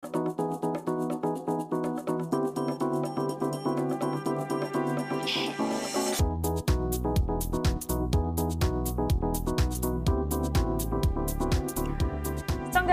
시청자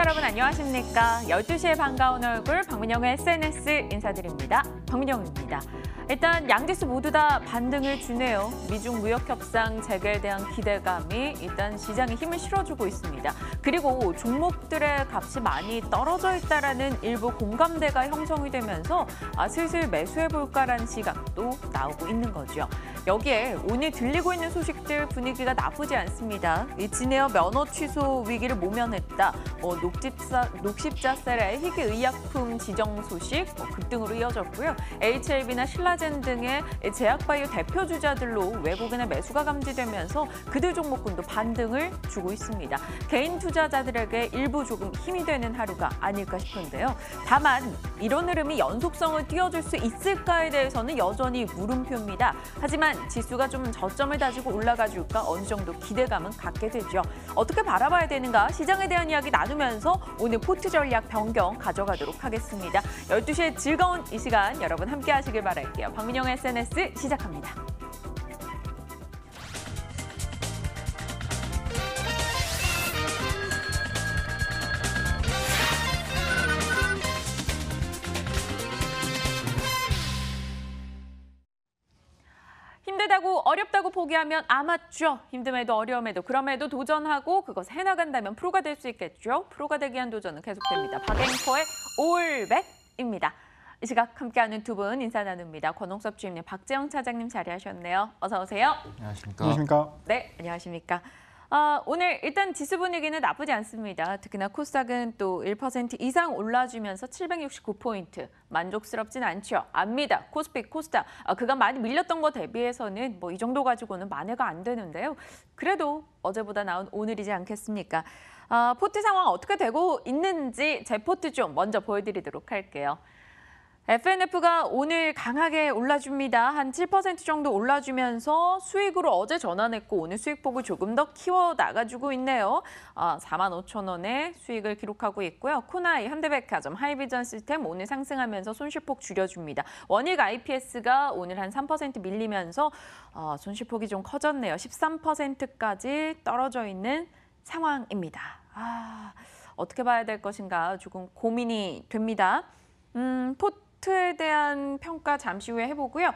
여러분 안녕하십니까? 12시에 반가운 얼굴 박민영의 SNS 인사드립니다. 박민영입니다. 일단 양지수 모두 다 반등을 주네요. 미중 무역 협상 재개에 대한 기대감이 일단 시장에 힘을 실어주고 있습니다. 그리고 종목들의 값이 많이 떨어져 있다라는 일부 공감대가 형성이 되면서 슬슬 매수해볼까라는 시각도 나오고 있는 거죠. 여기에 오늘 들리고 있는 소식들 분위기가 나쁘지 않습니다. 이 진에어 면허 취소 위기를 모면했다. 녹십자셀의 희귀의약품 지정 소식 급등으로 이어졌고요. HLB나 신라젠 등의 제약바이오 대표 주자들로 외국인의 매수가 감지되면서 그들 종목군도 반등을 주고 있습니다. 개인 투자자들에게 일부 조금 힘이 되는 하루가 아닐까 싶은데요. 다만 이런 흐름이 연속성을 띄워줄 수 있을까에 대해서는 여전히 물음표입니다. 하지만 지수가 좀 저점을 다지고 올라가 줄까 어느 정도 기대감은 갖게 되죠. 어떻게 바라봐야 되는가 시장에 대한 이야기 나누면서 오늘 포트 전략 변경 가져가도록 하겠습니다. 12시에 즐거운 이 시간 여러분 함께 하시길 바랄게요. 박민영의 SNS 시작합니다. 힘들다고 어렵다고 포기하면 아마추어, 힘듦에도 어려움에도 그럼에도 도전하고 그것 해나간다면 프로가 될 수 있겠죠. 프로가 되기 위한 도전은 계속됩니다. 박앵커의 올백입니다. 이 시각 함께하는 두 분 인사 나눕니다. 권홍섭 주임님, 박재영 차장님 자리하셨네요. 어서 오세요. 안녕하십니까. 안녕하십니까. 네, 안녕하십니까. 오늘 일단 지수 분위기는 나쁘지 않습니다. 특히나 코스닥은 또 1% 이상 올라주면서 769포인트. 만족스럽진 않죠. 압니다. 코스피, 코스닥. 그간 많이 밀렸던 거 대비해서는 뭐 이 정도 가지고는 만회가 안 되는데요. 그래도 어제보다 나은 오늘이지 않겠습니까? 포트 상황 어떻게 되고 있는지 제 포트 좀 먼저 보여드리도록 할게요. FNF가 오늘 강하게 올라줍니다. 한 7% 정도 올라주면서 수익으로 어제 전환했고 오늘 수익폭을 조금 더 키워나가주고 있네요. 45,000원의 수익을 기록하고 있고요. 코나이, 현대백화점, 하이비전 시스템 오늘 상승하면서 손실폭 줄여줍니다. 원익 IPS가 오늘 한 3% 밀리면서 손실폭이 좀 커졌네요. 13%까지 떨어져 있는 상황입니다. 어떻게 봐야 될 것인가 조금 고민이 됩니다. 포트에 대한 평가 잠시 후에 해보고요.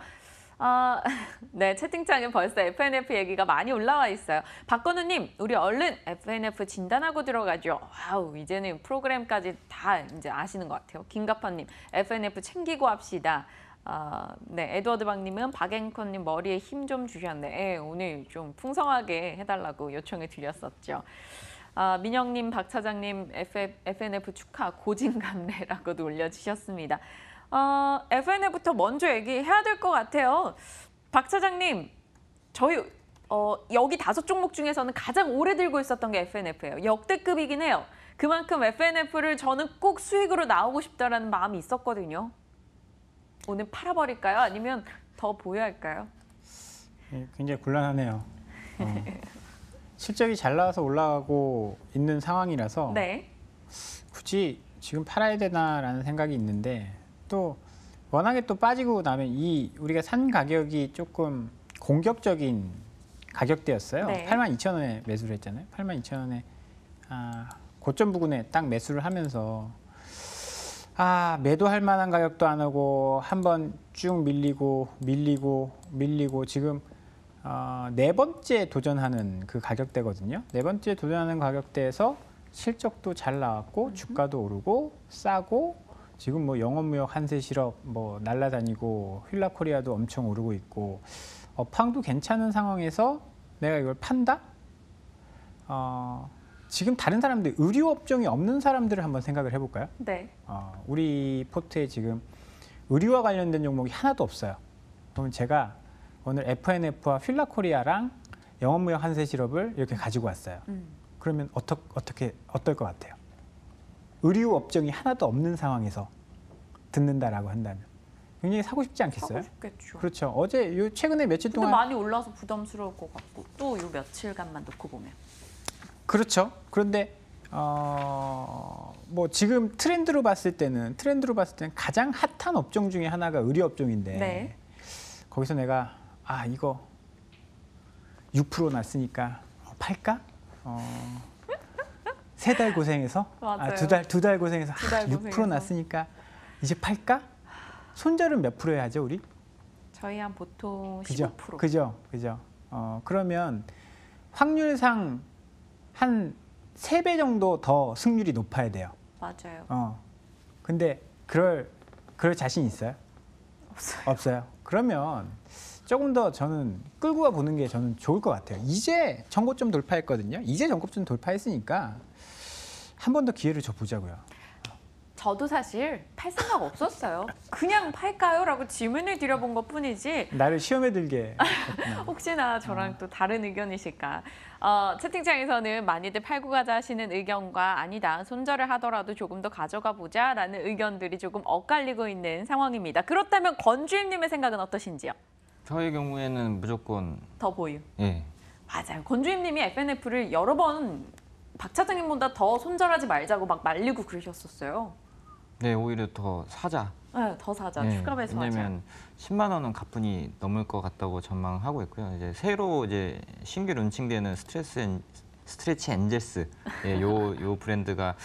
네, 채팅창에 벌써 FNF 얘기가 많이 올라와 있어요. 박건우님, 우리 얼른 FNF 진단하고 들어가죠. 와우, 이제는 프로그램까지 다 이제 아시는 것 같아요. 김가파님, FNF 챙기고 합시다. 네, 에드워드 박님은 박앵커님 머리에 힘 좀 주셨네. 오늘 좀 풍성하게 해달라고 요청을 드렸었죠. 민영님, 박 차장님, FNF 축하, 고진감래라고도 올려주셨습니다. FNF부터 먼저 얘기해야 될 것 같아요. 박 차장님, 저희 여기 5종목 중에서는 가장 오래 들고 있었던 게 FNF예요. 역대급이긴 해요. 그만큼 FNF를 저는 꼭 수익으로 나오고 싶다라는 마음이 있었거든요. 오늘 팔아버릴까요? 아니면 더 보유할까요? 굉장히 곤란하네요. 실적이 잘 나와서 올라가고 있는 상황이라서 네. 굳이 지금 팔아야 되나라는 생각이 있는데 또 워낙에 또 빠지고 나면 우리가 산 가격이 조금 공격적인 가격대였어요. 네. 82,000원에 매수를 했잖아요. 82,000원에 고점 부근에 딱 매수를 하면서 매도할 만한 가격도 안 하고 한번 쭉 밀리고 지금 4번째 도전하는 그 가격대거든요. 4번째 도전하는 가격대에서 실적도 잘 나왔고 주가도 오르고 싸고 지금 뭐 영업무역 한세실업 뭐 날라다니고 휠라코리아도 엄청 오르고 있고 업황도 괜찮은 상황에서 내가 이걸 판다? 지금 다른 사람들 의류 업종이 없는 사람들을 한번 생각을 해볼까요? 네. 우리 포트에 지금 의류와 관련된 종목이 하나도 없어요. 그러면 제가 오늘 FNF와 휠라코리아랑 영업무역 한세실업을 이렇게 가지고 왔어요. 그러면 어떨 것 같아요? 의류 업종이 하나도 없는 상황에서 듣는다라고 한다면 굉장히 사고 싶지 않겠어요? 사고 싶겠죠. 그렇죠. 최근에 며칠 근데 동안 많이 올라서 부담스러울 것 같고 또 요 며칠간만 놓고 보면. 그렇죠. 그런데 뭐 지금 트렌드로 봤을 때는 가장 핫한 업종 중에 하나가 의료 업종인데 네. 거기서 내가 이거 6% 났으니까 팔까? 3달 고생해서 맞아요. 두 달 고생해서 두달 6% 고생해서. 났으니까 이제 팔까? 손절은 몇 프로 해야죠, 우리? 저희 한 보통 그죠? 15%. 그죠? 그러면 확률상 한 3배 정도 더 승률이 높아야 돼요. 맞아요. 근데 그럴 자신 있어요? 없어요. 그러면 조금 더 저는 끌고 가 보는 게 저는 좋을 것 같아요. 이제 전고점 돌파했거든요. 이제 전고점 돌파했으니까 한 번 더 기회를 줘 보자고요. 저도 사실 팔 생각 없었어요. 그냥 팔까요? 라고 질문을 드려본 것뿐이지 나를 시험에 들게 했구나. 혹시나 저랑 또 다른 의견이실까. 채팅창에서는 많이들 팔고 가자 하시는 의견과 아니다. 손절을 하더라도 조금 더 가져가 보자라는 의견들이 조금 엇갈리고 있는 상황입니다. 그렇다면 권주임님의 생각은 어떠신지요? 저의 경우에는 무조건 더 보유. 예. 맞아요. 권주임님이 FNF를 여러 번 박 차장님보다 더 손절하지 말자고 막 말리고 그러셨었어요. 네, 오히려 더 사자. 네, 더 사자. 예, 추가 배송하자. 왜냐면 10만 원은 가뿐히 넘을 것 같다고 전망하고 있고요. 이제 새로 신규 론칭되는 스트레치 엔젤스 요 브랜드가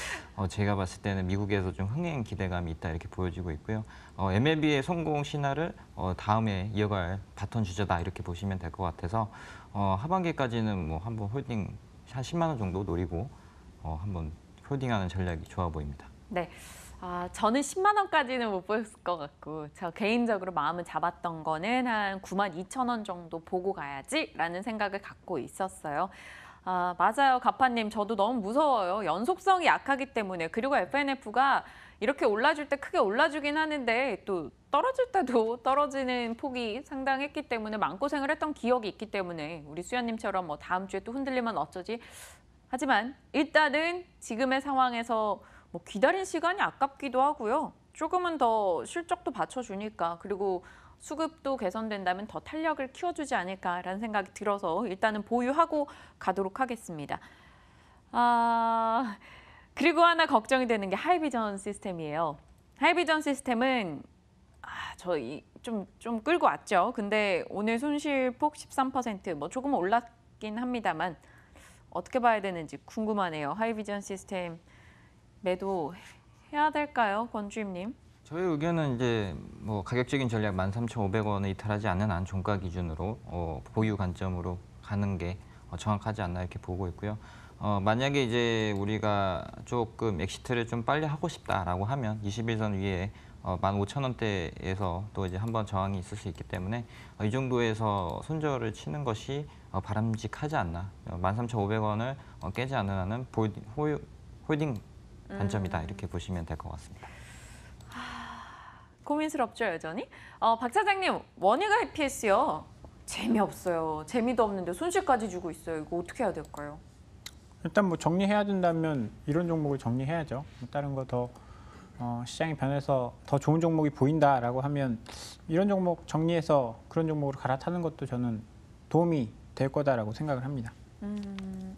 제가 봤을 때는 미국에서 좀 흥행 기대감이 있다 이렇게 보여지고 있고요. MLB의 성공 신화를 다음에 이어갈 바톤 주자다 이렇게 보시면 될 것 같아서 하반기까지는 뭐 한번 홀딩 한 10만 원 정도 노리고 한번 홀딩하는 전략이 좋아 보입니다. 네. 저는 10만 원까지는 못 보였을 것 같고 저 개인적으로 마음을 잡았던 거는 한 9만 2천 원 정도 보고 가야지라는 생각을 갖고 있었어요. 맞아요. 가파님. 저도 너무 무서워요. 연속성이 약하기 때문에. 그리고 FNF가 이렇게 올라줄 때 크게 올라주긴 하는데 또 떨어질 때도 떨어지는 폭이 상당했기 때문에 마음고생을 했던 기억이 있기 때문에 우리 수연님처럼 뭐 다음 주에 또 흔들리면 어쩌지? 하지만 일단은 지금의 상황에서 뭐 기다린 시간이 아깝기도 하고요. 조금은 더 실적도 받쳐주니까 그리고 수급도 개선된다면 더 탄력을 키워주지 않을까라는 생각이 들어서 일단은 보유하고 가도록 하겠습니다. 그리고 하나 걱정이 되는 게 하이비전 시스템이에요. 하이비전 시스템은 저희 좀 끌고 왔죠. 근데 오늘 손실폭 13%, 뭐 조금 올랐긴 합니다만 어떻게 봐야 되는지 궁금하네요. 하이비전 시스템 매도 해야 될까요, 권주임님? 저희 의견은 이제 뭐 가격적인 전략 13,500원을 이탈하지 않는 한 종가 기준으로 보유 관점으로 가는 게 정확하지 않나 이렇게 보고 있고요. 만약에 이제 우리가 조금 엑시트를 좀 빨리 하고 싶다라고 하면 21선 위에 15,000원대에서 또 이제 한번 저항이 있을 수 있기 때문에 이 정도에서 손절을 치는 것이 바람직하지 않나. 13,500원을 깨지 않는 한은 홀딩 관점이다 이렇게 보시면 될 것 같습니다. 고민스럽죠, 여전히? 박 차장님, 원희가 EPS요. 재미없어요. 재미도 없는데 손실까지 주고 있어요. 이거 어떻게 해야 될까요? 일단 뭐 정리해야 된다면 이런 종목을 정리해야죠. 다른 거 더 시장이 변해서 더 좋은 종목이 보인다라고 하면 이런 종목 정리해서 그런 종목으로 갈아타는 것도 저는 도움이 될 거다라고 생각을 합니다.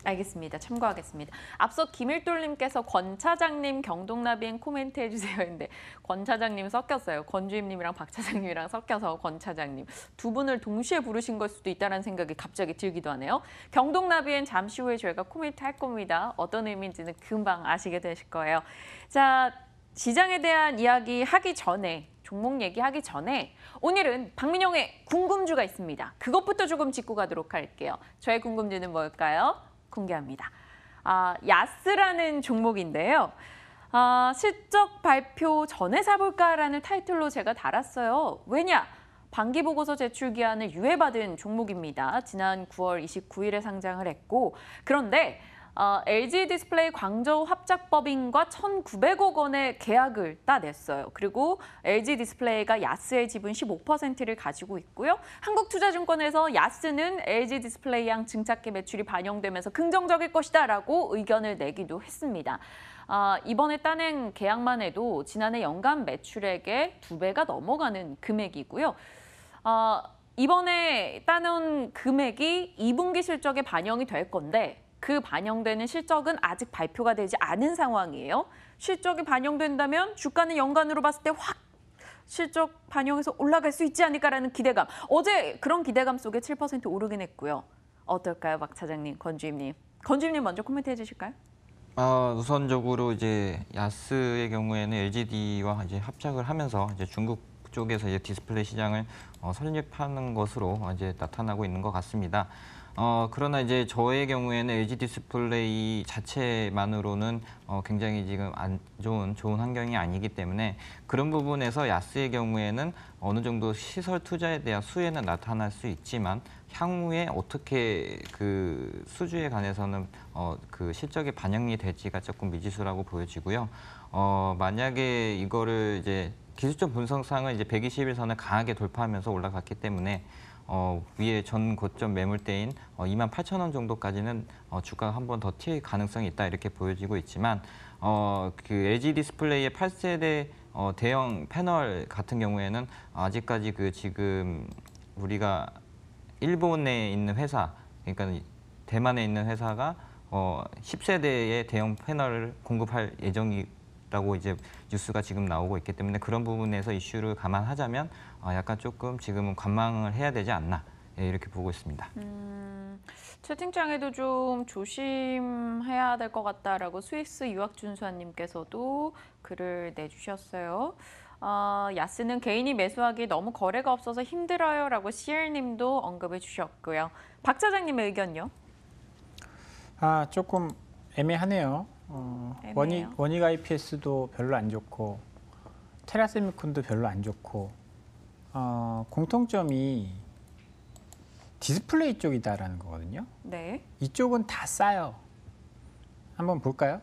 알겠습니다. 참고하겠습니다. 앞서 김일돌님께서 권 차장님 경동나비엔 코멘트 해주세요 했는데 권 차장님 섞였어요. 권주임님이랑 박 차장님이랑 섞여서 권 차장님. 두 분을 동시에 부르신 걸 수도 있다는 생각이 갑자기 들기도 하네요. 경동나비엔 잠시 후에 저희가 코멘트 할 겁니다. 어떤 의미인지는 금방 아시게 되실 거예요. 자, 시장에 대한 이야기 하기 전에 종목 얘기하기 전에 오늘은 박민영의 궁금주가 있습니다. 그것부터 조금 짚고 가도록 할게요. 저의 궁금주는 뭘까요? 공개합니다. 야스라는 종목인데요. 실적 발표 전에 사볼까라는 타이틀로 제가 달았어요. 왜냐? 반기보고서 제출 기한을 유예받은 종목입니다. 지난 9월 29일에 상장을 했고 그런데 LG 디스플레이 광저우 합작법인과 1,900억 원의 계약을 따냈어요. 그리고 LG 디스플레이가 야스의 지분 15%를 가지고 있고요. 한국투자증권에서 야스는 LG 디스플레이 양 증착기 매출이 반영되면서 긍정적일 것이다라고 의견을 내기도 했습니다. 이번에 따낸 계약만 해도 지난해 연간 매출액의 2배가 넘어가는 금액이고요. 이번에 따놓은 금액이 2분기 실적에 반영이 될 건데 그 반영되는 실적은 아직 발표가 되지 않은 상황이에요. 실적이 반영된다면 주가는 연간으로 봤을 때 확 실적 반영해서 올라갈 수 있지 않을까라는 기대감. 어제 그런 기대감 속에 7% 오르긴 했고요. 어떨까요, 박 차장님, 건주임님? 건주임님 먼저 코멘트 해주실까요? 우선적으로 이제 야스의 경우에는 LGD와 이제 합작을 하면서 이제 중국 쪽에서 이제 디스플레이 시장을 설립하는 것으로 이제 나타나고 있는 것 같습니다. 그러나 이제 저의 경우에는 LG 디스플레이 자체만으로는 굉장히 지금 안 좋은 환경이 아니기 때문에 그런 부분에서 야스의 경우에는 어느 정도 시설 투자에 대한 수혜는 나타날 수 있지만 향후에 어떻게 그 수주에 관해서는 그 실적에 반영이 될지가 조금 미지수라고 보여지고요. 만약에 이거를 이제 기술적 분석상은 이제 120일선을 강하게 돌파하면서 올라갔기 때문에 위에 전 고점 매물대인 28,000원 정도까지는 주가가 한 번 더 튈 가능성이 있다 이렇게 보여지고 있지만 그 LG 디스플레이의 8세대 대형 패널 같은 경우에는 아직까지 그 지금 우리가 일본에 있는 회사, 그러니까 대만에 있는 회사가 10세대의 대형 패널을 공급할 예정이라고 이제 뉴스가 지금 나오고 있기 때문에 그런 부분에서 이슈를 감안하자면 약간 조금 지금은 관망을 해야 되지 않나 이렇게 보고 있습니다. 채팅창에도 좀 조심해야 될 것 같다라고 스위스 유학준수아님께서도 글을 내주셨어요. 야스는 개인이 매수하기 너무 거래가 없어서 힘들어요라고 CL님도 언급해 주셨고요. 박 차장님의 의견요? 조금 애매하네요. 애매해요. 원익 IPS도 별로 안 좋고 테라세미콘도 별로 안 좋고 공통점이 디스플레이 쪽이다라는 거거든요. 네. 이쪽은 다 싸요. 한번 볼까요?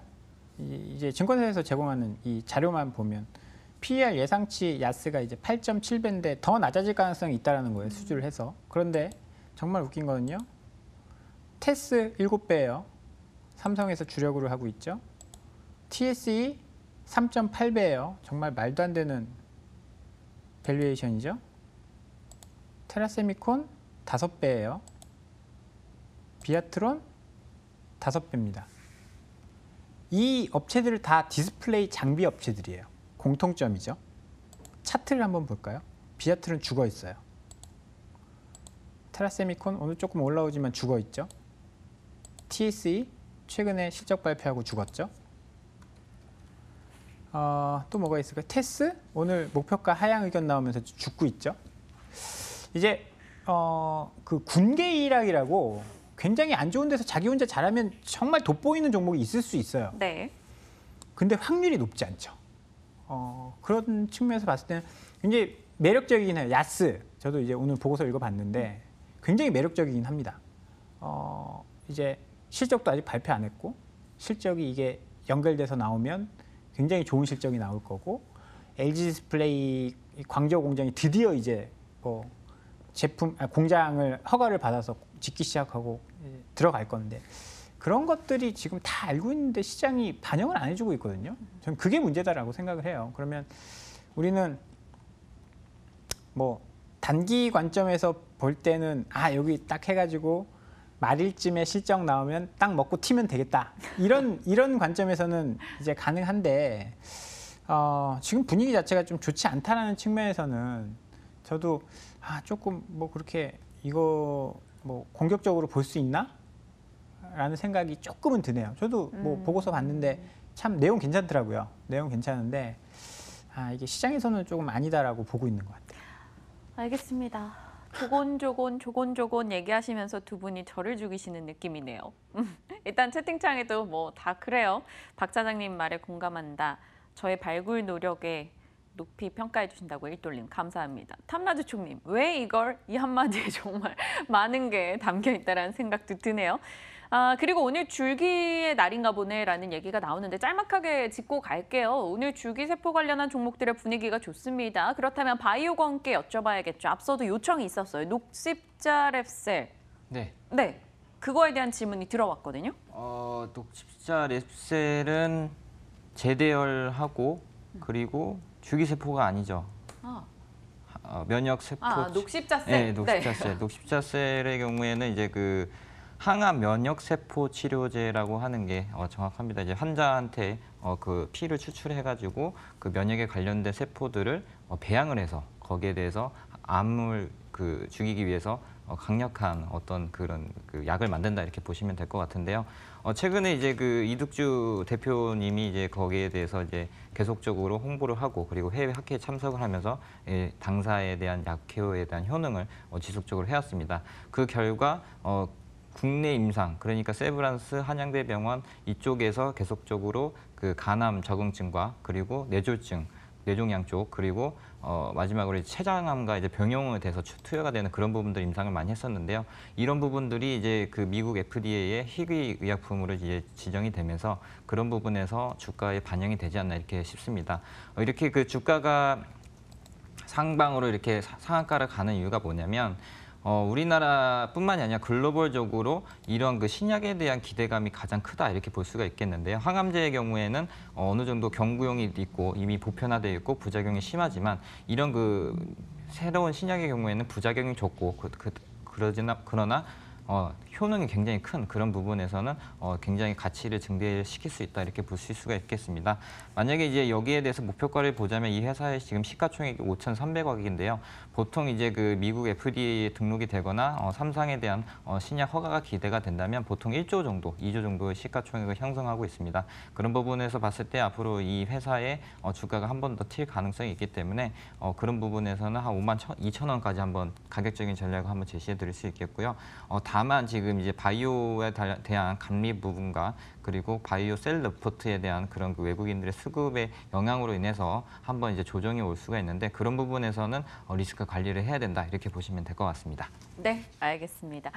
이제 증권사에서 제공하는 이 자료만 보면 PER 예상치 야스가 이제 8.7배인데 더 낮아질 가능성이 있다라는 거예요. 수주를 해서. 그런데 정말 웃긴 거는요. 테스 7배예요. 삼성에서 주력으로 하고 있죠. TSE 3.8배예요. 정말 말도 안 되는 밸류에이션이죠. 테라세미콘 5배예요. 비아트론 5배입니다. 이 업체들을 다 디스플레이 장비 업체들이에요. 공통점이죠. 차트를 한번 볼까요? 비아트론 죽어 있어요. 테라세미콘 오늘 조금 올라오지만 죽어 있죠. TSE 최근에 실적 발표하고 죽었죠. 또 뭐가 있을까요? 테스 오늘 목표가 하향 의견 나오면서 죽고 있죠. 이제 그 군계일학이라고 굉장히 안 좋은 데서 자기 혼자 잘하면 정말 돋보이는 종목이 있을 수 있어요. 네. 근데 확률이 높지 않죠. 그런 측면에서 봤을 때는 굉장히 매력적이긴 해요. 야스 저도 이제 오늘 보고서 읽어봤는데 굉장히 매력적이긴 합니다. 이제 실적도 아직 발표 안 했고 실적이 이게 연결돼서 나오면 굉장히 좋은 실적이 나올 거고 LG 디스플레이 광저우 공장이 드디어 이제 공장을 허가를 받아서 짓기 시작하고 들어갈 건데 그런 것들이 지금 다 알고 있는데 시장이 반영을 안 해주고 있거든요. 저는 그게 문제다라고 생각을 해요. 그러면 우리는 뭐 단기 관점에서 볼 때는 여기 딱 해가지고 말일쯤에 실적 나오면 딱 먹고 튀면 되겠다. 이런 관점에서는 이제 가능한데 지금 분위기 자체가 좀 좋지 않다라는 측면에서는 저도 조금 뭐 그렇게 이거 뭐 공격적으로 볼 수 있나? 라는 생각이 조금은 드네요. 저도 뭐 보고서 봤는데 참 내용 괜찮더라고요. 내용 괜찮은데 이게 시장에서는 조금 아니다라고 보고 있는 것 같아요. 알겠습니다. 조곤조곤 얘기하시면서 두 분이 저를 죽이시는 느낌이네요. 일단 채팅창에도 뭐 다 그래요. 박 차장님 말에 공감한다. 저의 발굴 노력에 높이 평가해 주신다고 일돌림 감사합니다. 탐라주총님 왜 이걸 이 한마디에 정말 많은 게 담겨 있다라는 생각도 드네요. 그리고 오늘 줄기의 날인가 보네라는 얘기가 나오는데 짤막하게 짚고 갈게요. 오늘 줄기세포 관련한 종목들의 분위기가 좋습니다. 그렇다면 바이오건께 여쭤봐야겠죠. 앞서도 요청이 있었어요. 녹십자 랩셀. 네. 네, 그거에 대한 질문이 들어왔거든요. 녹십자 랩셀은 재대열하고 그리고 줄기세포가 아니죠. 면역세포. 녹십자셀. 네, 녹십자셀. 녹십자셀의 경우에는 이제 그 항암 면역 세포 치료제라고 하는 게 정확합니다. 이제 환자한테 그 피를 추출해가지고 그 면역에 관련된 세포들을 배양을 해서 거기에 대해서 암을 그 죽이기 위해서 강력한 어떤 그런 그 약을 만든다 이렇게 보시면 될 것 같은데요. 최근에 이제 그 이득주 대표님이 이제 거기에 대해서 이제 계속적으로 홍보를 하고 그리고 해외 학회에 참석을 하면서 당사에 대한 약 케어에 대한 효능을 지속적으로 해왔습니다. 그 결과 국내 임상, 그러니까 세브란스 한양대병원 이쪽에서 계속적으로 그 간암 적응증과 그리고 뇌졸중, 뇌종양 쪽 그리고 마지막으로 췌장암과 이제 병용에 대해서 투여가 되는 그런 부분들 임상을 많이 했었는데요. 이런 부분들이 이제 그 미국 FDA의 희귀 의약품으로 이제 지정이 되면서 그런 부분에서 주가에 반영이 되지 않나 이렇게 싶습니다. 이렇게 그 주가가 상방으로 이렇게 상한가를 가는 이유가 뭐냐면 우리나라뿐만이 아니라 글로벌적으로 이런 그 신약에 대한 기대감이 가장 크다 이렇게 볼 수가 있겠는데요. 항암제의 경우에는 어느 정도 경구용이 있고 이미 보편화되어 있고 부작용이 심하지만 이런 그 새로운 신약의 경우에는 부작용이 적고 그러나 효능이 굉장히 큰 그런 부분에서는 굉장히 가치를 증대시킬 수 있다 이렇게 보실 수가 있겠습니다. 만약에 이제 여기에 대해서 목표가를 보자면 이 회사의 지금 시가총액이 5,300억인데요. 보통 이제 그 미국 FDA에 등록이 되거나 삼상에 대한 신약 허가가 기대가 된다면 보통 1조 정도, 2조 정도의 시가총액을 형성하고 있습니다. 그런 부분에서 봤을 때 앞으로 이 회사의 주가가 한 번 더 튈 가능성이 있기 때문에 그런 부분에서는 한 52,000원까지 한번 가격적인 전략을 한번 제시해 드릴 수 있겠고요. 다만 지금 이제 바이오에 대한 감리 부분과 그리고 바이오 셀 리포트에 대한 그런 그 외국인들의 수급의 영향으로 인해서 한번 이제 조정이 올 수가 있는데 그런 부분에서는 리스크 관리를 해야 된다 이렇게 보시면 될 것 같습니다. 네, 알겠습니다.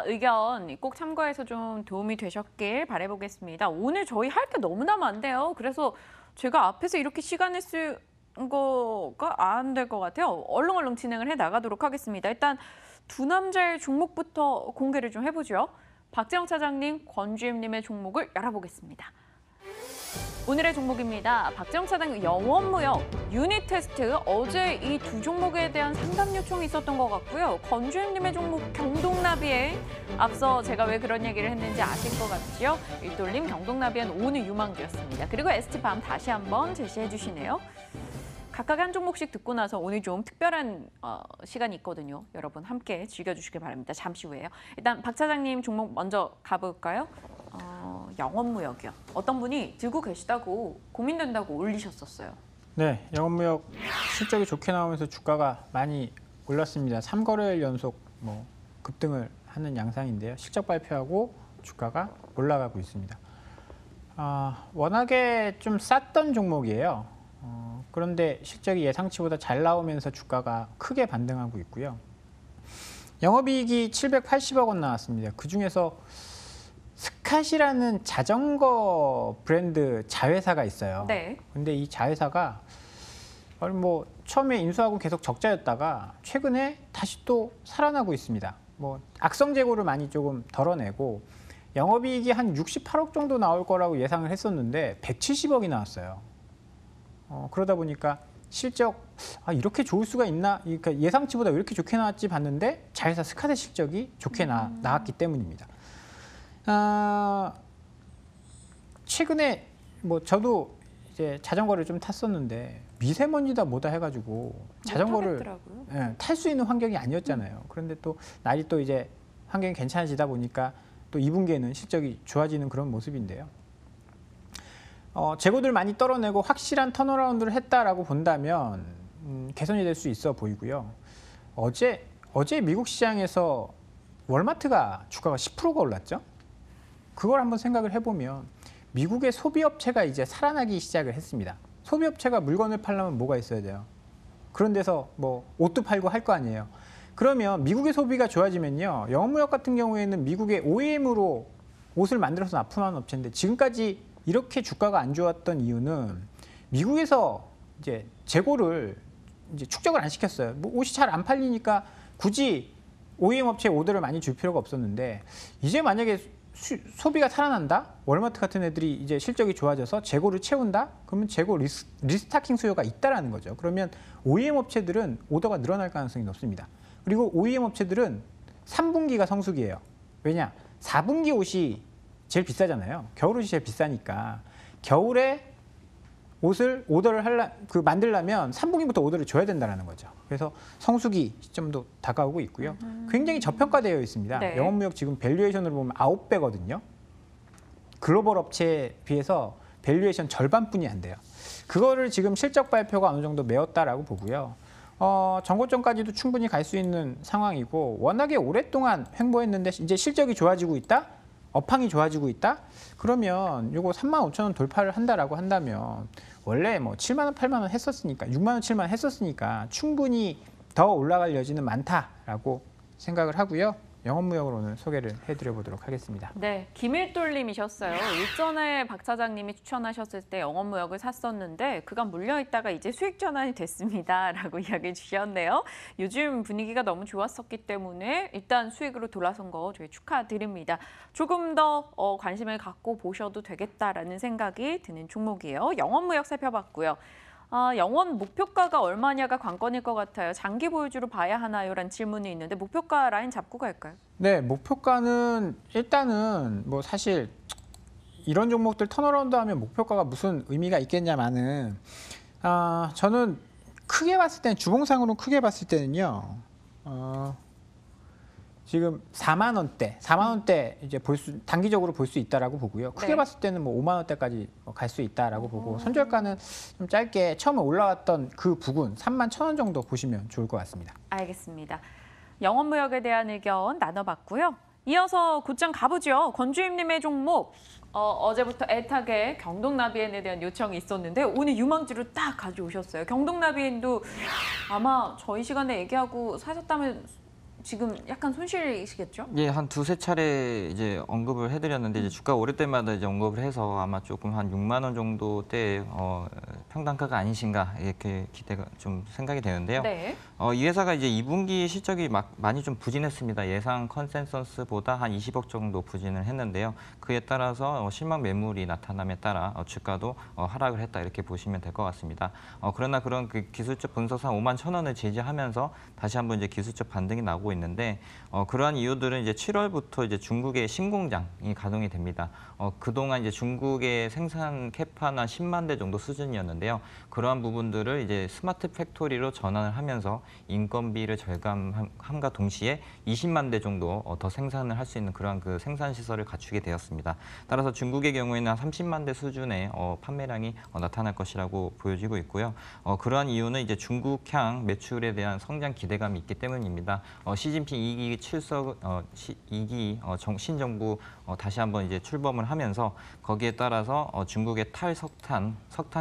의견 꼭 참고해서 좀 도움이 되셨길 바라보겠습니다. 오늘 저희 할 게 너무나 많대요. 그래서 제가 앞에서 이렇게 시간을 쓸 거가 안 될 것 같아요. 얼렁얼렁 진행을 해 나가도록 하겠습니다. 일단 두 남자의 종목부터 공개를 좀 해보죠. 박재영 차장님, 권주임님의 종목을 열어보겠습니다. 오늘의 종목입니다. 박재영 차장 영업무역, 유닛 테스트, 어제 이 두 종목에 대한 상담 요청이 있었던 것 같고요. 권주임님의 종목 경동나비에 앞서 제가 왜 그런 얘기를 했는지 아실 것 같지요? 일돌림 경동나비엔 오늘 유망주였습니다. 그리고 ST팜 다시 한번 제시해 주시네요. 각각 한 종목씩 듣고 나서 오늘 좀 특별한 시간이 있거든요. 여러분 함께 즐겨주시길 바랍니다. 잠시 후에요. 일단 박 차장님 종목 먼저 가볼까요? 영업무역이요. 어떤 분이 들고 계시다고 고민된다고 올리셨었어요. 네, 영업무역 실적이 좋게 나오면서 주가가 많이 올랐습니다. 3거래일 연속 급등을 하는 양상인데요. 실적 발표하고 주가가 올라가고 있습니다. 워낙에 좀 쌌던 종목이에요. 그런데 실적이 예상치보다 잘 나오면서 주가가 크게 반등하고 있고요. 영업이익이 780억 원 나왔습니다. 그중에서 스캇이라는 자전거 브랜드 자회사가 있어요. 네. 근데 이 자회사가 처음에 인수하고 계속 적자였다가 최근에 다시 또 살아나고 있습니다. 악성 재고를 많이 조금 덜어내고 영업이익이 한 68억 정도 나올 거라고 예상을 했었는데 170억이 나왔어요. 그러다 보니까 실적 이렇게 좋을 수가 있나? 그러니까 예상치보다 왜 이렇게 좋게 나왔지 봤는데 자회사 스캇의 실적이 좋게 나왔기 때문입니다. 최근에 저도 이제 자전거를 좀 탔었는데 미세먼지다 뭐다 해가지고 자전거를 탈 수 있는 환경이 아니었잖아요. 그런데 또 날이 또 이제 환경이 괜찮아지다 보니까 또 2분기에는 실적이 좋아지는 그런 모습인데요. 재고들 많이 떨어내고 확실한 턴어라운드를 했다라고 본다면 개선이 될 수 있어 보이고요. 어제 미국 시장에서 월마트가 주가가 10%가 올랐죠. 그걸 한번 생각을 해보면 미국의 소비업체가 이제 살아나기 시작을 했습니다. 소비업체가 물건을 팔려면 뭐가 있어야 돼요? 그런 데서 옷도 팔고 할 거 아니에요. 그러면 미국의 소비가 좋아지면요. 영업무역 같은 경우에는 미국의 OEM으로 옷을 만들어서 납품하는 업체인데 지금까지 이렇게 주가가 안 좋았던 이유는 미국에서 이제 재고를 이제 축적을 안 시켰어요. 옷이 잘 안 팔리니까 굳이 OEM 업체에 오더를 많이 줄 필요가 없었는데 이제 만약에 소비가 살아난다? 월마트 같은 애들이 이제 실적이 좋아져서 재고를 채운다? 그러면 재고 리스타킹 수요가 있다라는 거죠. 그러면 OEM 업체들은 오더가 늘어날 가능성이 높습니다. 그리고 OEM 업체들은 3분기가 성수기예요. 왜냐? 4분기 옷이 제일 비싸잖아요. 겨울 옷이 제일 비싸니까 겨울에 옷을 오더를 만들려면 3분기부터 오더를 줘야 된다는 거죠. 그래서 성수기 시점도 다가오고 있고요. 굉장히 저평가되어 있습니다. 네. 영업무역 지금 밸류에이션으로 보면 9배거든요. 글로벌 업체에 비해서 밸류에이션 절반뿐이 안 돼요. 그거를 지금 실적 발표가 어느 정도 메웠다라고 보고요. 정고점까지도 충분히 갈 수 있는 상황이고 워낙에 오랫동안 횡보했는데 이제 실적이 좋아지고 있다? 업황이 좋아지고 있다? 그러면 요거 35,000원 돌파를 한다라고 한다면 원래 뭐 7만 원, 8만 원 했었으니까 6만 원, 7만 원 했었으니까 충분히 더 올라갈 여지는 많다라고 생각을 하고요. 영업무역을 오늘 소개를 해드려 보도록 하겠습니다. 네, 김일돌님이셨어요. 일전에 박 차장님이 추천하셨을 때 영업무역을 샀었는데 그간 물려있다가 이제 수익 전환이 됐습니다라고 이야기 주셨네요. 요즘 분위기가 너무 좋았었기 때문에 일단 수익으로 돌아선 거 저희 축하드립니다. 조금 더 관심을 갖고 보셔도 되겠다라는 생각이 드는 종목이에요. 영업무역 살펴봤고요. 영원 목표가가 얼마냐가 관건일 것 같아요. 장기 보유주로 봐야 하나요? 라는 질문이 있는데 목표가 라인 잡고 갈까요? 네, 목표가는 일단은 뭐 사실 이런 종목들 턴어라운드 하면 목표가가 무슨 의미가 있겠냐마는 저는 크게 봤을 때는 주봉상으로 크게 봤을 때는요. 지금 4만 원대 이제 단기적으로 볼 수 있다라고 보고요. 크게 네. 봤을 때는 뭐 5만 원대까지 갈 수 있다라고 보고 손절가는 좀 짧게 처음에 올라왔던 그 부근 3만 1,000원 정도 보시면 좋을 것 같습니다. 알겠습니다. 영업무역에 대한 의견 나눠봤고요. 이어서 곧장 가보죠. 권주임님의 종목. 어제부터 애타게 경동나비엔에 대한 요청이 있었는데 오늘 유망주로 딱 가져오셨어요. 경동나비엔도 아마 저희 시간에 얘기하고 사셨다면 지금 약간 손실이시겠죠? 예, 한 두세 차례 이제 언급을 해드렸는데 이제 주가 오를 때마다 이제 언급을 해서 아마 조금 한 6만 원 정도대의 평단가가 아니신가 이렇게 기대가 좀 생각이 되는데요. 네. 이 회사가 이제 2분기 실적이 많이 좀 부진했습니다. 예상 컨센서스보다 한 20억 정도 부진을 했는데요. 그에 따라서 실망 매물이 나타남에 따라 주가도 하락을 했다 이렇게 보시면 될 것 같습니다. 그러나 그런 그 기술적 분석상 5만 1,000원을 제지하면서 다시 한번 이제 기술적 반등이 나오고 있는데 그러한 이유들은 이제 7월부터 이제 중국의 신공장이 가동이 됩니다. 그동안 이제 중국의 생산 캐파는 한 10만 대 정도 수준이었는데요. 그러한 부분들을 이제 스마트 팩토리로 전환을 하면서 인건비를 절감함과 동시에 20만 대 정도 더 생산을 할 수 있는 그러한 그 생산 시설을 갖추게 되었습니다. 따라서 중국의 경우에는 한 30만 대 수준의 판매량이 나타날 것이라고 보여지고 있고요. 그러한 이유는 이제 중국향 매출에 대한 성장 기대감이 있기 때문입니다. 시진핑 2기 신정부 다시 한번 이제 출범을 하면서 거기에 따라서 중국의 석탄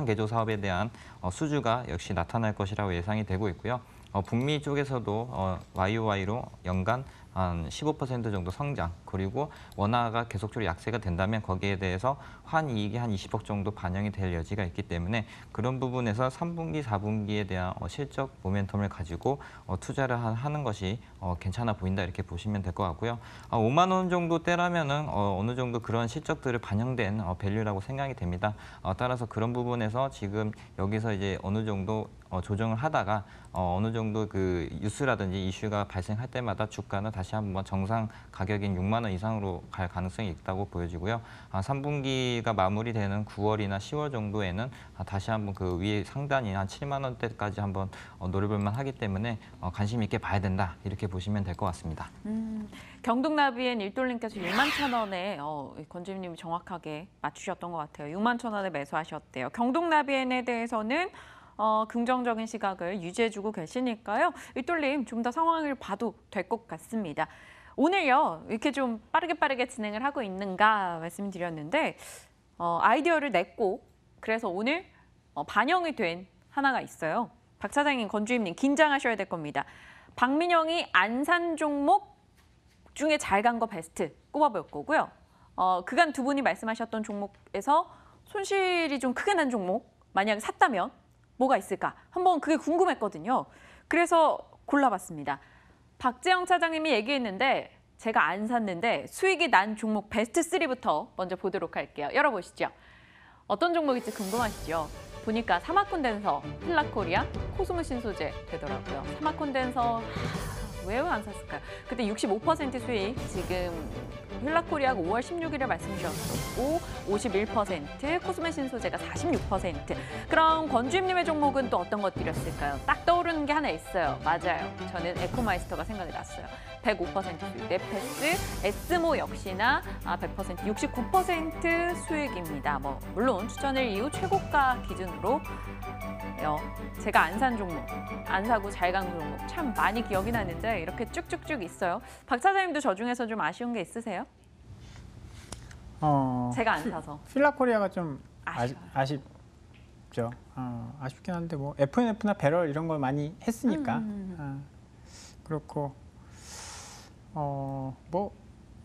개조 사업에 대한 수주가 역시 나타날 것이라고 예상이 되고 있고요. 북미 쪽에서도 YOY로 연간 한 15% 정도 성장, 그리고 원화가 계속적으로 약세가 된다면 거기에 대해서 환이익이 한 20억 정도 반영이 될 여지가 있기 때문에 그런 부분에서 3분기, 4분기에 대한 실적 모멘텀을 가지고 투자를 하는 것이 괜찮아 보인다 이렇게 보시면 될 것 같고요. 5만 원 정도 때라면은 어느 정도 그런 실적들을 반영된 밸류라고 생각이 됩니다. 따라서 그런 부분에서 지금 여기서 이제 어느 정도 조정을 하다가 어느 정도 그 뉴스라든지 이슈가 발생할 때마다 주가는 다시 한번 정상 가격인 6만 원 이상으로 갈 가능성이 있다고 보여지고요. 3분기가 마무리되는 9월이나 10월 정도에는 다시 한번 그 위에 상단이 한 7만 원대까지 한번 노려볼만 하기 때문에 관심 있게 봐야 된다 이렇게 보시면 될 것 같습니다. 경동나비엔 일돌님께서 6만 1,000원에 권주임님이 정확하게 맞추셨던 것 같아요. 6만 1,000원에 매수하셨대요. 경동나비엔에 대해서는 긍정적인 시각을 유지해주고 계시니까요. 일돌님 좀 더 상황을 봐도 될 것 같습니다. 오늘요 이렇게 좀 빠르게 진행을 하고 있는가 말씀드렸는데 아이디어를 냈고 그래서 오늘 반영이 된 하나가 있어요. 박 차장님, 권주임님 긴장하셔야 될 겁니다. 박민영이 안 산 종목 중에 잘 간 거 베스트 꼽아볼 거고요. 그간 두 분이 말씀하셨던 종목에서 손실이 좀 크게 난 종목 만약에 샀다면 뭐가 있을까? 한번 그게 궁금했거든요. 그래서 골라봤습니다. 박재영 차장님이 얘기했는데 제가 안 샀는데 수익이 난 종목 베스트 3부터 먼저 보도록 할게요. 열어보시죠. 어떤 종목일지 궁금하시죠? 보니까 사마콘덴서, 플라코리아, 코스모 신소재 되더라고요. 사마콘덴서 왜 안 샀을까요? 그때 65% 수익 지금 힐라코리아가 5월 16일에 말씀 주셨었고 51%, 코스메 신소재가 46%. 그럼 권주임님의 종목은 또 어떤 것들이었을까요? 딱 떠오르는 게 하나 있어요. 맞아요. 저는 에코마이스터가 생각이 났어요. 105% 수익, 네페스, 에스모 역시나 100%, 69% 수익입니다. 물론 추천일 이후 최고가 기준으로 제가 안 산 종목, 안 사고 잘 간 종목 참 많이 기억이 나는데 이렇게 쭉쭉쭉 있어요. 박 차장님도 저 중에서 좀 아쉬운 게 있으세요? 제가 안 사서. 필라코리아가 좀 아쉬워요. 아쉽죠. 아쉽긴 한데 뭐 FNF나 배럴 이런 걸 많이 했으니까 그렇고 뭐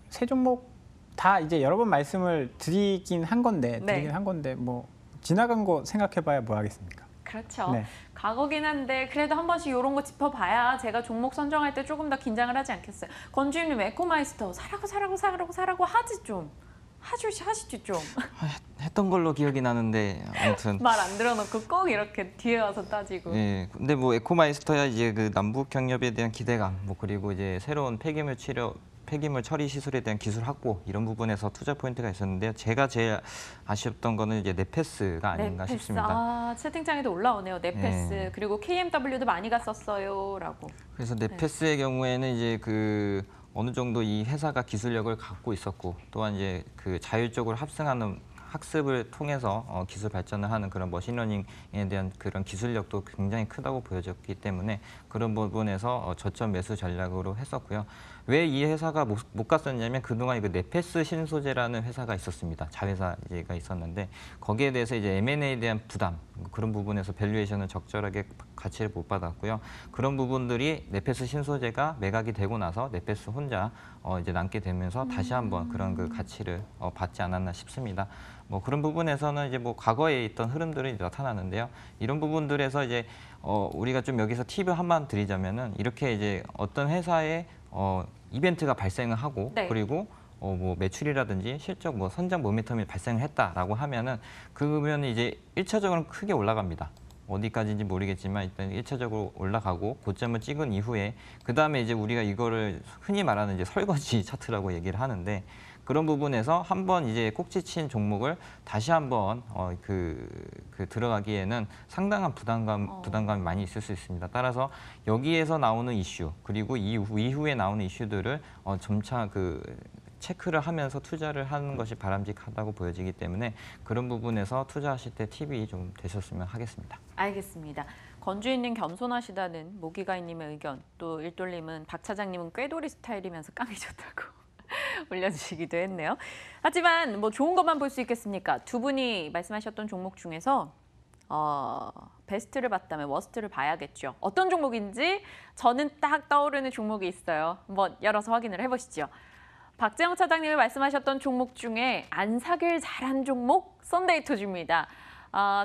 세 종목 다 이제 여러 번 말씀을 드리긴 한 건데 뭐 지나간 거 생각해봐야 뭐 하겠습니까? 그렇죠. 네. 과거긴 한데 그래도 한 번씩 이런 거 짚어봐야 제가 종목 선정할 때 조금 더 긴장을 하지 않겠어요. 권주임님 에코마이스터 사라고 하지 좀. 하시죠 좀. 했던 걸로 기억이 나는데 아무튼 말 안 들어놓고 꼭 이렇게 뒤에 와서 따지고. 네, 근데 뭐 에코마이스터야 이제 그 남북 경협에 대한 기대감, 뭐 그리고 이제 새로운 폐기물 처리 시설에 대한 기술 확보 이런 부분에서 투자 포인트가 있었는데요. 제가 제일 아쉬웠던 거는 이제 네페스가 아닌가 네페스. 싶습니다. 채팅창에도 올라오네요. 네페스. 네. 그리고 KMW도 많이 갔었어요라고. 그래서 네페스의 경우에는 이제 그 어느 정도 이 회사가 기술력을 갖고 있었고 또한 이제 그 자율적으로 합승하는 학습을 통해서 기술 발전을 하는 그런 머신러닝에 대한 그런 기술력도 굉장히 크다고 보여졌기 때문에 그런 부분에서 저점 매수 전략으로 했었고요. 왜 이 회사가 못 갔었냐면 그동안 그 네페스 신소재라는 회사가 있었습니다. 자회사가 있었는데 거기에 대해서 이제 M&A에 대한 부담 그런 부분에서 밸류에이션을 적절하게 가치를 못 받았고요. 그런 부분들이 네페스 신소재가 매각이 되고 나서 네페스 혼자 이제 남게 되면서 다시 한번 그런 그 가치를 받지 않았나 싶습니다. 뭐 그런 부분에서는 이제 뭐 과거에 있던 흐름들이 나타나는데요. 이런 부분들에서 이제 우리가 좀 여기서 팁을 한번 드리자면은 이렇게 이제 어떤 회사에 이벤트가 발생을 하고 네. 그리고 뭐 매출이라든지 실적 뭐 선장 모멘텀이 발생을 했다라고 하면은 그러면 이제 1차적으로는 크게 올라갑니다. 어디까지인지 모르겠지만 일단 1차적으로 올라가고 고점을 찍은 이후에 그다음에 이제 우리가 이거를 흔히 말하는 이제 설거지 차트라고 얘기를 하는데 그런 부분에서 한번 이제 꼭지친 종목을 다시 한번 들어가기에는 상당한 부담감이 많이 있을 수 있습니다. 따라서 여기에서 나오는 이슈 그리고 이후에 나오는 이슈들을 점차 체크를 하면서 투자를 하는 것이 바람직하다고 보여지기 때문에 그런 부분에서 투자하실 때 팁이 좀 되셨으면 하겠습니다. 알겠습니다. 권주인님 겸손하시다는 모기가이님의 의견, 또 일돌님은 박 차장님은 꾀돌이 스타일이면서 깡이 좋다고 올려주시기도 했네요. 하지만 뭐 좋은 것만 볼 수 있겠습니까? 두 분이 말씀하셨던 종목 중에서 베스트를 봤다면 워스트를 봐야겠죠. 어떤 종목인지 저는 딱 떠오르는 종목이 있어요. 한번 열어서 확인을 해보시죠. 박재영 차장님이 말씀하셨던 종목 중에 안 사길 잘한 종목 썬데이토즈입니다.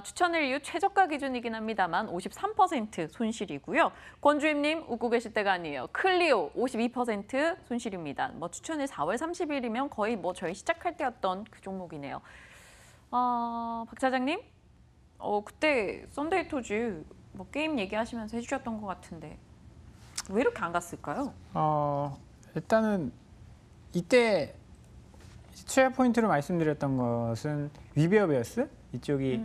추천을 이후 최저가 기준이긴 합니다만 53% 손실이고요. 권주임님 웃고 계실 때가 아니에요. 클리오 52% 손실입니다. 뭐 추천일 4월 30일이면 거의 뭐 저희 시작할 때였던 그 종목이네요. 박 차장님, 그때 썬데이토즈 뭐 게임 얘기하시면서 해주셨던 것 같은데 왜 이렇게 안 갔을까요? 일단은 이때 투자 포인트로 말씀드렸던 것은 위베어베어스 이쪽이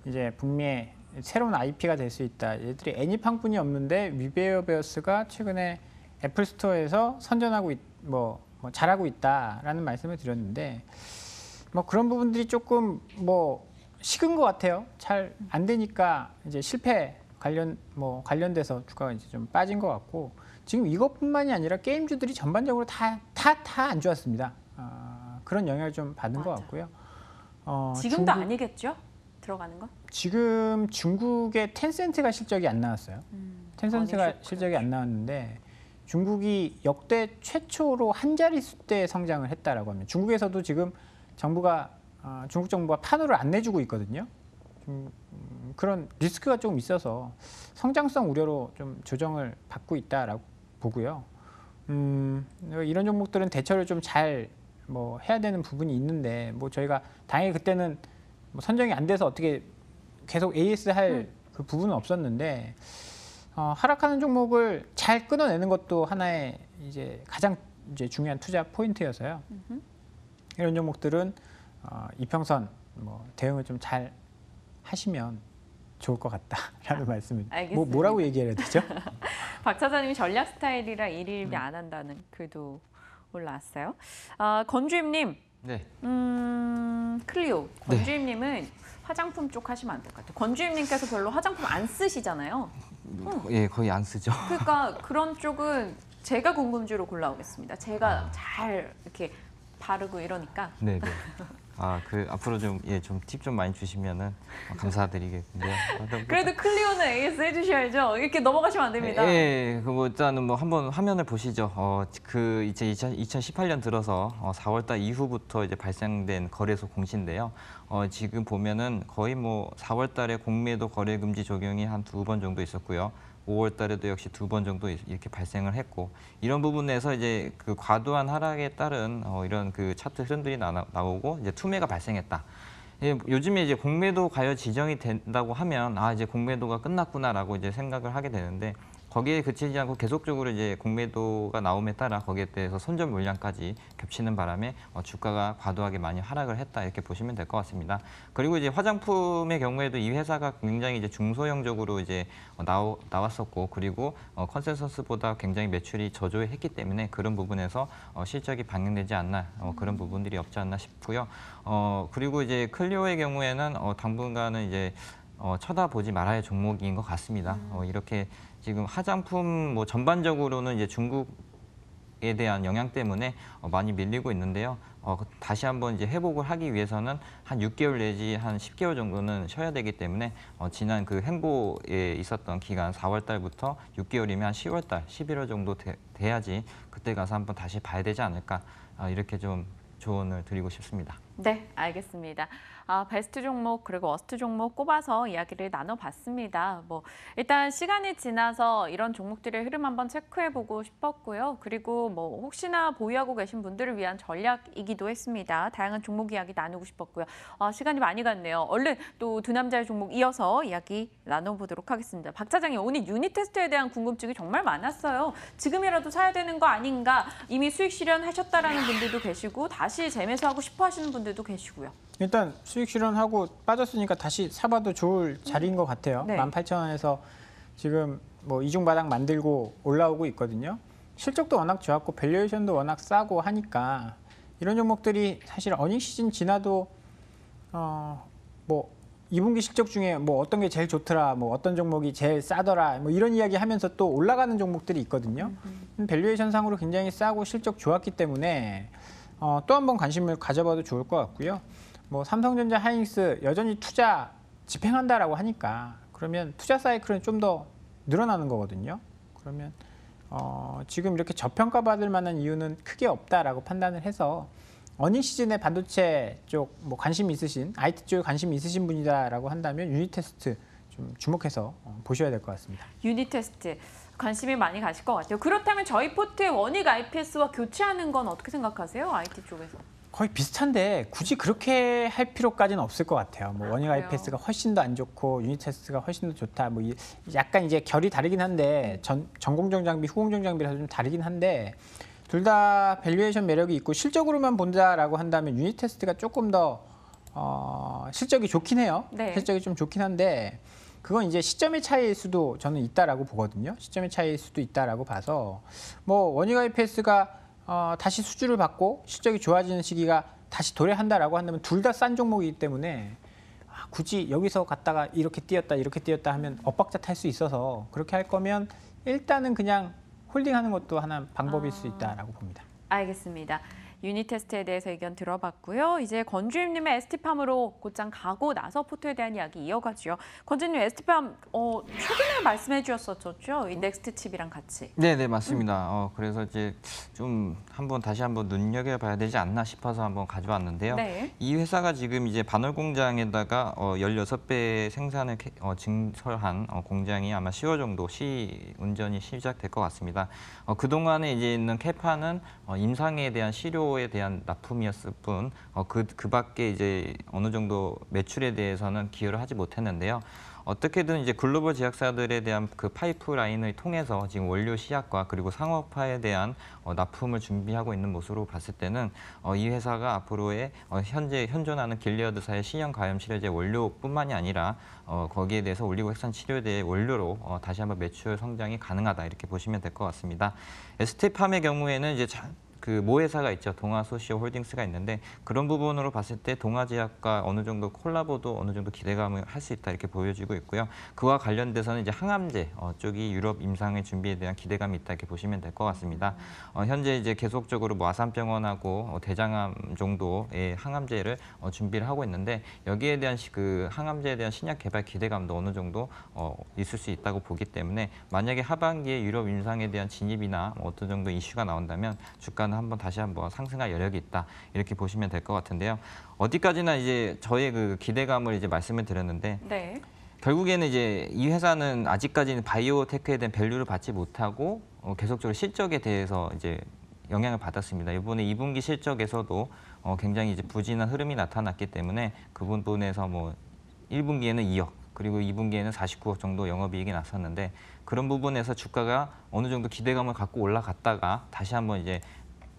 이제 북미의 새로운 IP가 될 수 있다. 얘들이 애니팡뿐이 없는데 위베어베어스가 최근에 애플 스토어에서 선전하고 잘하고 있다라는 말씀을 드렸는데 뭐 그런 부분들이 조금 뭐 식은 것 같아요. 잘 안 되니까 이제 실패 관련돼서 주가가 이제 좀 빠진 것 같고 지금 이것뿐만이 아니라 게임주들이 전반적으로 다 안 좋았습니다. 그런 영향을 좀 받은 것 같고요. 지금도 아니겠죠? 들어가는 건? 지금 중국의 텐센트가 실적이 안 나왔어요. 텐센트가 실적이 안 나왔는데 중국이 역대 최초로 한 자릿수대 성장을 했다라고 합니다. 중국에서도 지금 중국 정부가 판호를 안 내주고 있거든요. 그런 리스크가 좀 있어서 성장성 우려로 좀 조정을 받고 있다라고 보고요. 이런 종목들은 대처를 좀 잘 해야 되는 부분이 있는데 저희가 당연히 그때는 선정이 안 돼서 어떻게 계속 AS 할 그 부분은 없었는데 하락하는 종목을 잘 끊어내는 것도 하나의 이제 가장 이제 중요한 투자 포인트여서요. 이런 종목들은 이평선 뭐 대응을 좀 잘 하시면 좋을 것 같다라는 말씀을 알겠습니다. 뭐라고 얘기해야 되죠? 박 차장님이 전략 스타일이라 일일비 안 한다는 글도 올라왔어요. 건주임님, 네. 클리오. 건주임님은 화장품 쪽 하시면 안 될 것 같아요. 건주임님께서 별로 화장품 안 쓰시잖아요. 예, 거의 안 쓰죠. 그러니까 그런 쪽은 제가 궁금주로 골라오겠습니다. 제가 잘 이렇게 바르고 이러니까. 네, 네. 앞으로 좀 팁 좀 많이 주시면은 감사드리겠는데요. 그래도 클리오는 AS 해주셔야죠. 이렇게 넘어가시면 안 됩니다. 예, 일단은 뭐 한번 화면을 보시죠. 이제 2018년 들어서 4월달 이후부터 이제 발생된 거래소 공시인데요. 지금 보면은 거의 뭐 4월달에 공매도 거래 금지 적용이 한 2번 정도 있었고요. 5월 달에도 역시 2번 정도 이렇게 발생을 했고, 이런 부분에서 이제 그 과도한 하락에 따른 이런 그 차트 흐름들이 나오고 이제 투매가 발생했다. 요즘에 이제 공매도 과열 지정이 된다고 하면 이제 공매도가 끝났구나라고 이제 생각을 하게 되는데, 거기에 그치지 않고 계속적으로 이제 공매도가 나옴에 따라 거기에 대해서 선점 물량까지 겹치는 바람에 주가가 과도하게 많이 하락을 했다, 이렇게 보시면 될 것 같습니다. 그리고 이제 화장품의 경우에도 이 회사가 굉장히 이제 중소형적으로 이제 나왔었고, 그리고 컨센서스보다 굉장히 매출이 저조했기 때문에 그런 부분에서 실적이 반영되지 않나, 그런 부분들이 없지 않나 싶고요. 그리고 이제 클리오의 경우에는 당분간은 이제 쳐다보지 말아야 종목인 것 같습니다. 이렇게 지금 화장품 뭐 전반적으로는 이제 중국에 대한 영향 때문에 많이 밀리고 있는데요. 다시 한번 이제 회복을 하기 위해서는 한 6개월 내지 한 10개월 정도는 쉬어야 되기 때문에 지난 그 횡보에 있었던 기간 4월 달부터 6개월이면 한 10월 달, 11월 정도 돼야지 그때 가서 한번 다시 봐야 되지 않을까, 이렇게 좀 조언을 드리고 싶습니다. 네, 알겠습니다. 베스트 종목 그리고 워스트 종목 꼽아서 이야기를 나눠봤습니다. 뭐 일단 시간이 지나서 이런 종목들의 흐름 한번 체크해보고 싶었고요. 그리고 뭐 혹시나 보유하고 계신 분들을 위한 전략이기도 했습니다. 다양한 종목 이야기 나누고 싶었고요. 시간이 많이 갔네요. 얼른 또 두 남자의 종목 이어서 이야기 나눠보도록 하겠습니다. 박 차장님, 오늘 유닛 테스트에 대한 궁금증이 정말 많았어요. 지금이라도 사야 되는 거 아닌가, 이미 수익 실현하셨다라는 분들도 계시고 다시 재매수하고 싶어 하시는 분들도 계시고요. 일단 수익 실현하고 빠졌으니까 다시 사봐도 좋을 자리인 것 같아요. 네. 18,000원에서 지금 뭐 이중 바닥 만들고 올라오고 있거든요. 실적도 워낙 좋았고 밸류에이션도 워낙 싸고 하니까 이런 종목들이 사실 어닝 시즌 지나도 뭐 2분기 실적 중에 뭐 어떤 게 제일 좋더라, 뭐 어떤 종목이 제일 싸더라, 뭐 이런 이야기 하면서 또 올라가는 종목들이 있거든요. 밸류에이션 상으로 굉장히 싸고 실적 좋았기 때문에 또 한 번 관심을 가져봐도 좋을 것 같고요. 뭐 삼성전자, 하이닉스 여전히 투자 집행한다라고 하니까 그러면 투자 사이클은 좀 더 늘어나는 거거든요. 그러면 지금 이렇게 저평가 받을 만한 이유는 크게 없다라고 판단을 해서 어닝 시즌에 반도체 쪽 뭐 관심 있으신, IT 쪽에 관심 있으신 분이다라고 한다면 유닛 테스트 좀 주목해서 보셔야 될 것 같습니다. 유닛 테스트 관심이 많이 가실 것 같아요. 그렇다면 저희 포트의 원익 IPS와 교체하는 건 어떻게 생각하세요? IT 쪽에서. 거의 비슷한데 굳이 그렇게 할 필요까지는 없을 것 같아요. 뭐 원익 그래요? IPS가 훨씬 더 안 좋고 유닛 테스트가 훨씬 더 좋다. 뭐 약간 이제 결이 다르긴 한데 전공정 장비, 후공정 장비라서 좀 다르긴 한데 둘 다 밸류에이션 매력이 있고 실적으로만 본다라고 한다면 유닛 테스트가 조금 더 실적이 좋긴 해요. 네. 실적이 좀 좋긴 한데 그건 이제 시점의 차이일 수도 저는 있다라고 보거든요. 시점의 차이일 수도 있다라고 봐서 뭐 원익 IPS가 다시 수주를 받고 실적이 좋아지는 시기가 다시 도래한다라고 한다면 둘 다 싼 종목이기 때문에 굳이 여기서 갔다가 이렇게 뛰었다 하면 엇박자 탈 수 있어서 그렇게 할 거면 일단은 그냥 홀딩하는 것도 하나 방법일 수 있다라고 봅니다. 알겠습니다. 유닛 테스트에 대해서 의견 들어봤고요. 이제 권주임님의 ST팜으로 곧장 가고 나서 포트에 대한 이야기 이어가죠. 권주임님, ST팜 최근에 말씀해 주셨었죠? 이 넥스트 칩이랑 같이. 네, 맞습니다. 그래서 이제 좀 다시 한번 눈여겨봐야 되지 않나 싶어서 한번 가져왔는데요. 네. 이 회사가 지금 이제 반월 공장에다가 16배 생산을 증설한 공장이 아마 10월 정도 운전이 시작될 것 같습니다. 그동안에 이제 있는 캐파는 임상에 대한 시료에 대한 납품이었을 뿐 그 밖에 이제 어느 정도 매출에 대해서는 기여를 하지 못했는데요. 어떻게든 이제 글로벌 제약사들에 대한 그 파이프라인을 통해서 지금 원료 시약과 그리고 상업화에 대한 납품을 준비하고 있는 모습으로 봤을 때는 이 회사가 앞으로의 현재 현존하는 길리어드사의 신형 가염 치료제 원료뿐만이 아니라 거기에 대해서 올리고핵산 치료제의 원료로 다시 한번 매출 성장이 가능하다 이렇게 보시면 될 것 같습니다. ST팜의 경우에는 이제 그 모회사가 있죠. 동아소시오홀딩스가 있는데 그런 부분으로 봤을 때 동아제약과 어느 정도 콜라보도 어느 정도 기대감을 할 수 있다 이렇게 보여지고 있고요. 그와 관련돼서는 이제 항암제 쪽이 유럽 임상의 준비에 대한 기대감이 있다 이렇게 보시면 될 것 같습니다. 현재 이제 계속적으로 뭐 아산병원하고 대장암 정도의 항암제를 준비를 하고 있는데 여기에 대한 그 항암제에 대한 신약 개발 기대감도 어느 정도 있을 수 있다고 보기 때문에 만약에 하반기에 유럽 임상에 대한 진입이나 어떤 정도 이슈가 나온다면 주가는 다시 한번 상승할 여력이 있다 이렇게 보시면 될 것 같은데요. 어디까지나 이제 저의 그 기대감을 이제 말씀을 드렸는데 네. 결국에는 이제 이 회사는 아직까지는 바이오테크에 대한 밸류를 받지 못하고 계속적으로 실적에 대해서 이제 영향을 받았습니다. 이번에 2분기 실적에서도 굉장히 이제 부진한 흐름이 나타났기 때문에 그 부분에서 뭐 1분기에는 2억 그리고 2분기에는 49억 정도 영업이익이 났었는데 그런 부분에서 주가가 어느 정도 기대감을 갖고 올라갔다가 다시 한번 이제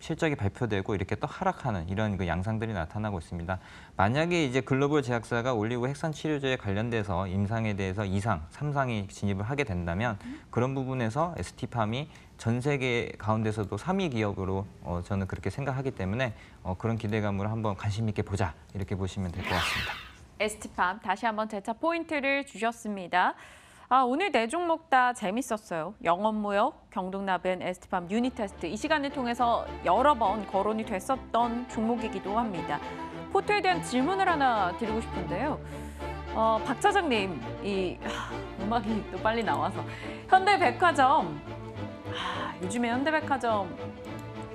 실적이 발표되고 이렇게 또 하락하는 이런 그 양상들이 나타나고 있습니다. 만약에 이제 글로벌 제약사가 올리고 핵산 치료제에 관련돼서 임상에 대해서 2상, 3상이 진입을 하게 된다면 그런 부분에서 ST팜이 전 세계 가운데서도 3위 기업으로 저는 그렇게 생각하기 때문에 그런 기대감으로 한번 관심 있게 보자 이렇게 보시면 될 것 같습니다. ST팜 다시 한번 재차 포인트를 주셨습니다. 오늘 네 종목 다 재밌었어요. 영업무역, 경동나벤, ST팜, 유니테스트 이 시간을 통해서 여러 번 거론이 됐었던 종목이기도 합니다. 포트에 대한 질문을 하나 드리고 싶은데요. 박 차장님, 음악이 또 빨리 나와서 현대백화점, 요즘에 현대백화점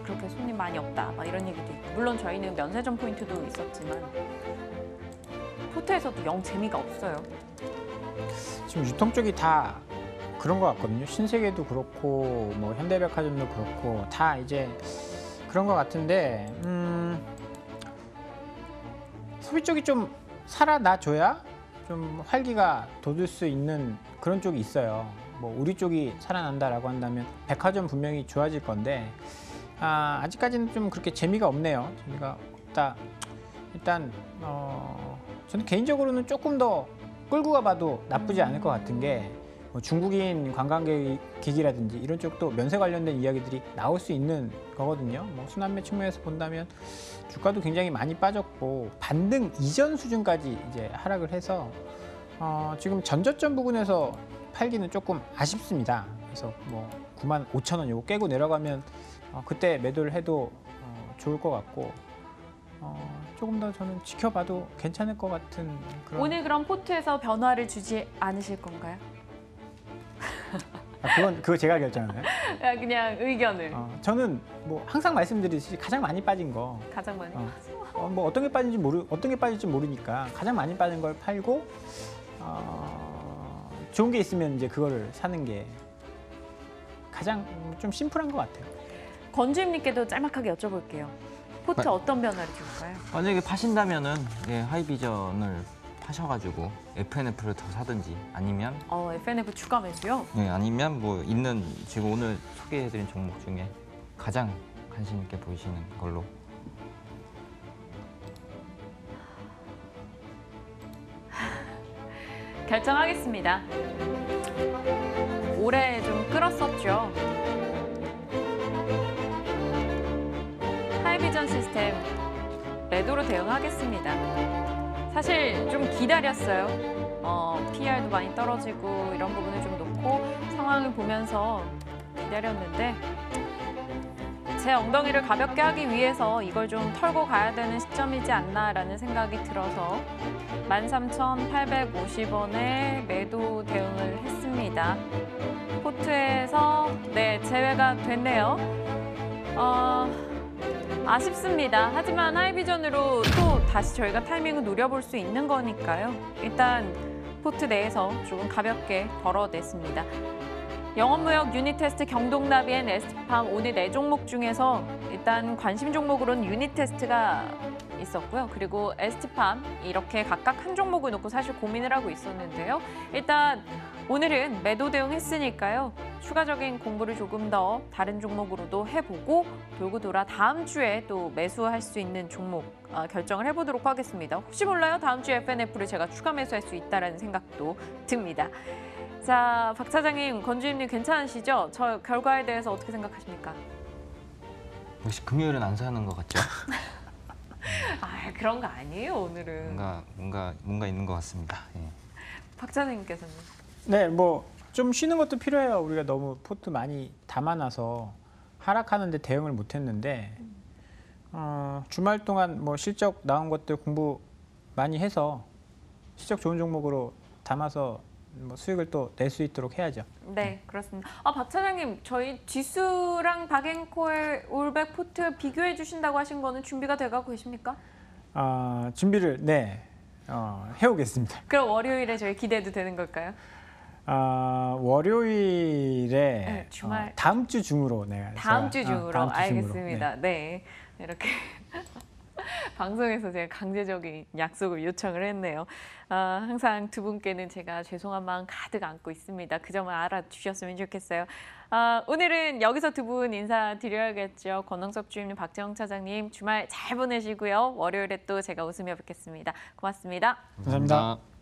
그렇게 손님 많이 없다 막 이런 얘기도 있고 물론 저희는 면세점 포인트도 있었지만 포트에서도 영 재미가 없어요. 지금 유통 쪽이 다 그런 것 같거든요. 신세계도 그렇고 뭐 현대백화점도 그렇고 다 이제 그런 것 같은데 소비 쪽이 좀 살아나줘야 좀 활기가 돋을 수 있는 그런 쪽이 있어요. 뭐 우리 쪽이 살아난다라고 한다면 백화점 분명히 좋아질 건데 아직까지는 좀 그렇게 재미가 없네요. 재미가 없다. 일단 저는 개인적으로는 조금 더 끌고 가봐도 나쁘지 않을 것 같은 게 뭐 중국인 관광객이라든지 이런 쪽도 면세 관련된 이야기들이 나올 수 있는 거거든요. 뭐 순환매 측면에서 본다면 주가도 굉장히 많이 빠졌고 반등 이전 수준까지 이제 하락을 해서 지금 전저점 부분에서 팔기는 조금 아쉽습니다. 그래서 뭐 95,000원 이거 깨고 내려가면 그때 매도를 해도 좋을 것 같고 조금 더 저는 지켜봐도 괜찮을 것 같은 그런. 오늘 그럼 포트에서 변화를 주지 않으실 건가요? 그거 제가 결정하나요? 그냥 의견을 저는 뭐 항상 말씀드리듯이 가장 많이 빠진 거. 가장 많이. 뭐 어떤 게 빠질지 모르니까 가장 많이 빠진 걸 팔고 좋은 게 있으면 이제 그거를 사는 게 가장 좀 심플한 것 같아요. 권주임님께도 짤막하게 여쭤볼게요. 포트 어떤 변화를 줄까요? 만약에 파신다면은 하이비전을 파셔가지고 FNF를 더 사든지 아니면 FNF 추가 매수요? 아니면 뭐 있는 지금 오늘 소개해드린 종목 중에 가장 관심 있게 보이시는 걸로. 결정하겠습니다. 올해 좀 끌었었죠. 하이비전 시스템 매도로 대응하겠습니다. 사실 좀 기다렸어요. PR도 많이 떨어지고 이런 부분을 좀 놓고 상황을 보면서 기다렸는데 제 엉덩이를 가볍게 하기 위해서 이걸 좀 털고 가야 되는 시점이지 않나라는 생각이 들어서 13,850원에 매도 대응을 했습니다. 포트에서 제외가 됐네요. 아쉽습니다. 하지만 하이비전으로 또 다시 저희가 타이밍을 노려볼 수 있는 거니까요. 일단 포트 내에서 조금 가볍게 덜어냈습니다. 영업무역, 유니테스트, 경동나비엔, ST팜 오늘 4종목 중에서 일단 관심 종목으로는 유니테스트가 있었고요. 그리고 에스티팜 이렇게 각각 한 종목을 놓고 사실 고민을 하고 있었는데요. 일단 오늘은 매도 대응했으니까요. 추가적인 공부를 조금 더 다른 종목으로도 해보고 돌고 돌아 다음 주에 또 매수할 수 있는 종목 결정을 해보도록 하겠습니다. 혹시 몰라요? 다음 주에 FNF를 제가 추가 매수할 수 있다는 생각도 듭니다. 자, 박 차장님, 권주임님 괜찮으시죠? 저 결과에 대해서 어떻게 생각하십니까? 역시 금요일은 안 사는 것 같죠? 아, 그런 거 아니에요, 오늘은. 뭔가 있는 것 같습니다. 예. 박 차장님께서는? 네, 뭐 좀 쉬는 것도 필요해요. 우리가 너무 포트 많이 담아놔서 하락하는데 대응을 못했는데 주말 동안 뭐 실적 나온 것들 공부 많이 해서 실적 좋은 종목으로 담아서 뭐 수익을 또 낼 수 있도록 해야죠. 네, 그렇습니다. 박 차장님, 저희 지수랑 박앤코의 올백 포트 비교해 주신다고 하신 거는 준비가 돼가고 계십니까? 준비를 해오겠습니다. 그럼 월요일에 저희 기대해도 되는 걸까요? 월요일에 네, 주말. 다음 주 중으로 다음 주 중으로. 다음 주 중으로. 알겠습니다. 네. 이렇게 방송에서 제가 강제적인 약속을 요청을 했네요. 항상 두 분께는 제가 죄송한 마음 가득 안고 있습니다. 그 점을 알아주셨으면 좋겠어요. 오늘은 여기서 두 분 인사드려야겠죠. 권홍섭 주임님, 박재홍 차장님 주말 잘 보내시고요. 월요일에 또 제가 웃으며 뵙겠습니다. 고맙습니다. 감사합니다.